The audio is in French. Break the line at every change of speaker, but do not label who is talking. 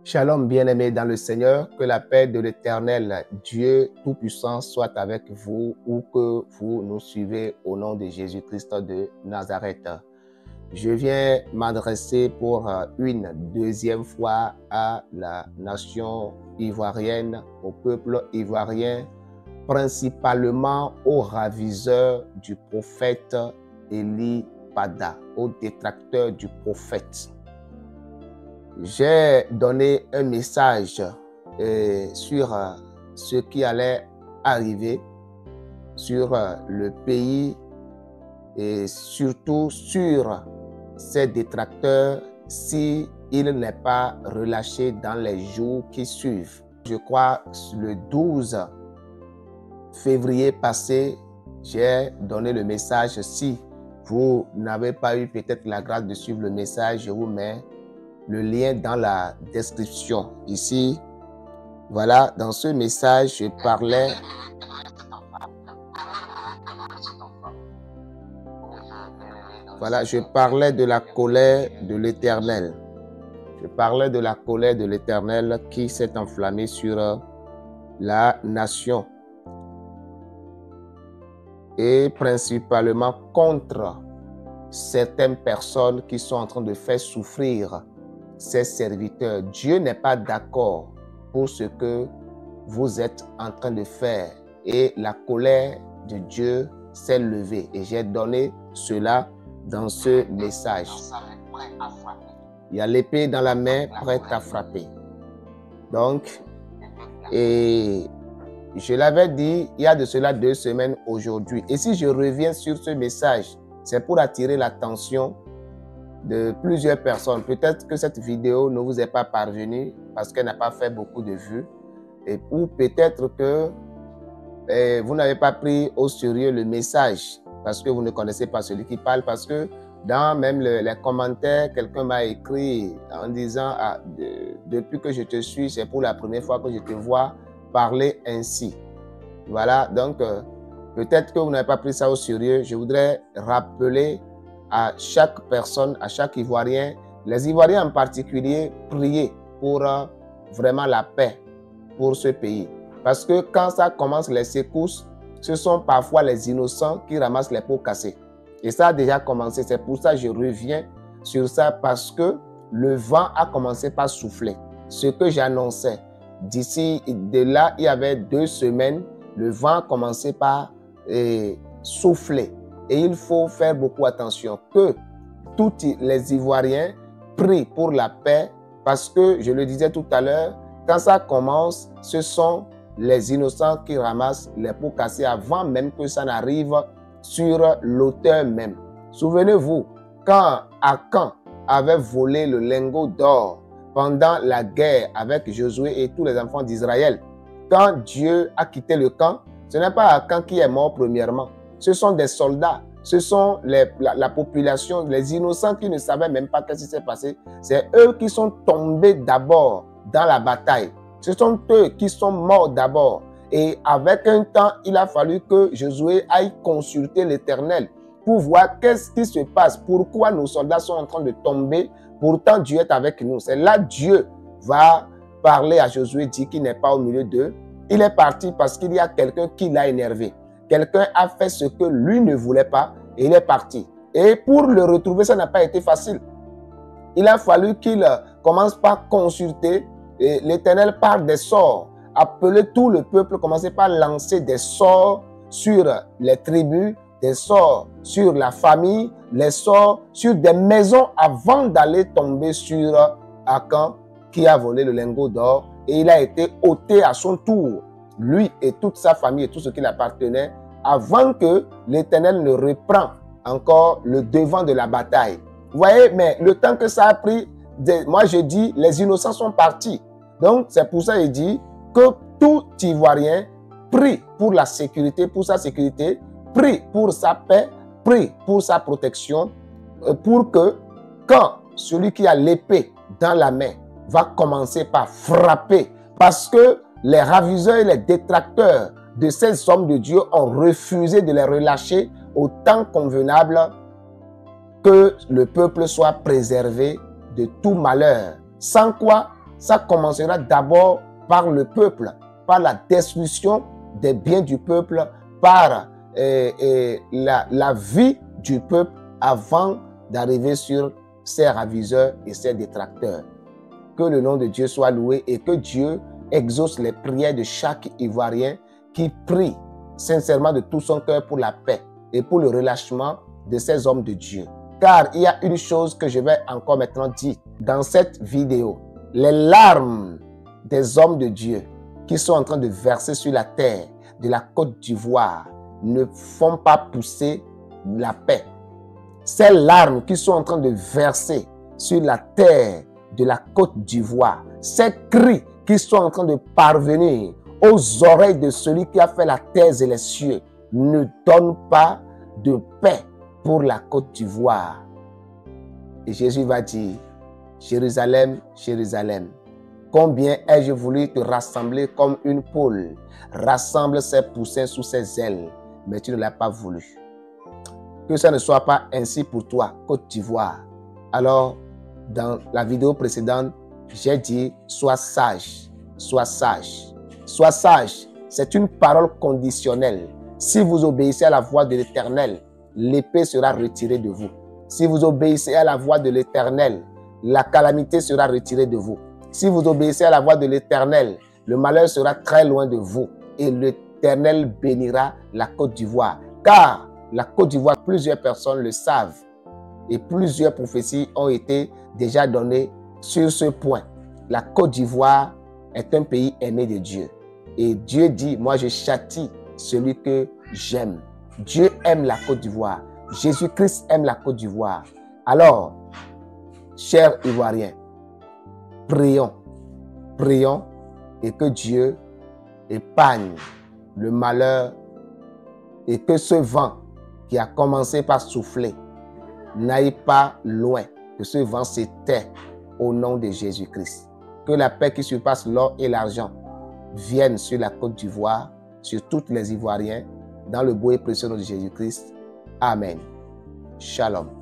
Shalom bien-aimés dans le Seigneur, que la paix de l'Éternel Dieu Tout-Puissant soit avec vous où que vous nous suivez au nom de Jésus-Christ de Nazareth. Je viens m'adresser pour une deuxième fois à la nation ivoirienne, au peuple ivoirien, principalement aux raviseurs du prophète Eli Pada, aux détracteurs du prophète. J'ai donné un message sur ce qui allait arriver sur le pays et surtout sur ses détracteurs s'il n'est pas relâché dans les jours qui suivent. Je crois le 12 février passé, j'ai donné le message. Si vous n'avez pas eu peut-être la grâce de suivre le message, je vous mets le lien dans la description. Ici, voilà, dans ce message, je parlais de la colère de l'Éternel. Je parlais de la colère de l'Éternel qui s'est enflammée sur la nation et principalement contre certaines personnes qui sont en train de faire souffrir ses serviteurs. Dieu n'est pas d'accord pour ce que vous êtes en train de faire et la colère de Dieu s'est levée et j'ai donné cela dans ce message. Il y a l'épée dans la main prête à frapper. Donc, et je l'avais dit il y a de cela 2 semaines aujourd'hui. Et si je reviens sur ce message, c'est pour attirer l'attention de plusieurs personnes. Peut-être que cette vidéo ne vous est pas parvenue parce qu'elle n'a pas fait beaucoup de vues. Ou peut-être que vous n'avez pas pris au sérieux le message parce que vous ne connaissez pas celui qui parle. Parce que dans même les commentaires, quelqu'un m'a écrit en disant depuis que je te suis, c'est pour la première fois que je te vois parler ainsi. Voilà, donc peut-être que vous n'avez pas pris ça au sérieux. Je voudrais rappeler à chaque personne, à chaque Ivoirien, les Ivoiriens en particulier, prier pour vraiment la paix pour ce pays. Parce que quand ça commence les secousses, ce sont parfois les innocents qui ramassent les pots cassés. Et ça a déjà commencé. C'est pour ça que je reviens sur ça parce que le vent a commencé par souffler. Ce que j'annonçais, d'ici, de là, il y avait 2 semaines, le vent a commencé par souffler. Et il faut faire beaucoup attention que tous les Ivoiriens prient pour la paix parce que, je le disais tout à l'heure, quand ça commence, ce sont les innocents qui ramassent les pots cassés avant même que ça n'arrive sur l'auteur même. Souvenez-vous, quand Akan avait volé le lingot d'or pendant la guerre avec Josué et tous les enfants d'Israël, quand Dieu a quitté le camp, ce n'est pas Akan qui est mort premièrement. Ce sont des soldats, ce sont la population, les innocents qui ne savaient même pas ce qui s'est passé. C'est eux qui sont tombés d'abord dans la bataille. Ce sont eux qui sont morts d'abord. Et avec un temps, il a fallu que Josué aille consulter l'Éternel pour voir qu'est-ce qui se passe, pourquoi nos soldats sont en train de tomber. Pourtant, Dieu est avec nous. C'est là que Dieu va parler à Josué, dit qu'il n'est pas au milieu d'eux. Il est parti parce qu'il y a quelqu'un qui l'a énervé. Quelqu'un a fait ce que lui ne voulait pas et il est parti. Et pour le retrouver, ça n'a pas été facile. Il a fallu qu'il commence par consulter l'Éternel par des sorts. Appeler tout le peuple, commencer par lancer des sorts sur les tribus, des sorts sur la famille, les sorts sur des maisons avant d'aller tomber sur Akan qui a volé le lingot d'or et il a été ôté à son tour, lui et toute sa famille et tout ce qui l'appartenait, avant que l'Éternel ne reprend encore le devant de la bataille. Vous voyez, mais le temps que ça a pris, moi je dis, les innocents sont partis. Donc c'est pour ça qu'il dit que tout Ivoirien prie pour la sécurité, pour sa sécurité, prie pour sa paix, prie pour sa protection, pour que quand celui qui a l'épée dans la main va commencer par frapper, parce que les raviseurs et les détracteurs de ces hommes de Dieu ont refusé de les relâcher au temps convenable, que le peuple soit préservé de tout malheur. Sans quoi, ça commencera d'abord par le peuple, par la destruction des biens du peuple, par la vie du peuple avant d'arriver sur ses raviseurs et ses détracteurs. Que le nom de Dieu soit loué et que Dieu exauce les prières de chaque Ivoirien qui prie sincèrement de tout son cœur pour la paix et pour le relâchement de ces hommes de Dieu. Car il y a une chose que je vais encore maintenant dire dans cette vidéo. Les larmes des hommes de Dieu qui sont en train de verser sur la terre de la Côte d'Ivoire ne font pas pousser la paix. Ces larmes qui sont en train de verser sur la terre de la Côte d'Ivoire, ces cris qui sont en train de parvenir aux oreilles de celui qui a fait la terre et les cieux ne donnent pas de paix pour la Côte d'Ivoire. Et Jésus va dire, Jérusalem, Jérusalem, combien ai-je voulu te rassembler comme une poule rassemble ses poussins sous ses ailes, mais tu ne l'as pas voulu. Que ça ne soit pas ainsi pour toi, Côte d'Ivoire. Alors, dans la vidéo précédente, j'ai dit, sois sage, sois sage. Sois sage, c'est une parole conditionnelle. Si vous obéissez à la voix de l'Éternel, l'épée sera retirée de vous. Si vous obéissez à la voix de l'Éternel, la calamité sera retirée de vous. Si vous obéissez à la voix de l'Éternel, le malheur sera très loin de vous. Et l'Éternel bénira la Côte d'Ivoire. Car la Côte d'Ivoire, plusieurs personnes le savent. Et plusieurs prophéties ont été déjà données sur ce point. La Côte d'Ivoire est un pays aimé de Dieu. Et Dieu dit, moi je châtie celui que j'aime. Dieu aime la Côte d'Ivoire. Jésus-Christ aime la Côte d'Ivoire. Alors, chers Ivoiriens, prions. Prions et que Dieu épargne le malheur et que ce vent qui a commencé par souffler n'aille pas loin, que ce vent s'éteint au nom de Jésus-Christ. Que la paix qui surpasse l'or et l'argent vienne sur la Côte d'Ivoire, sur tous les Ivoiriens, dans le beau et précieux nom de Jésus-Christ. Amen. Shalom.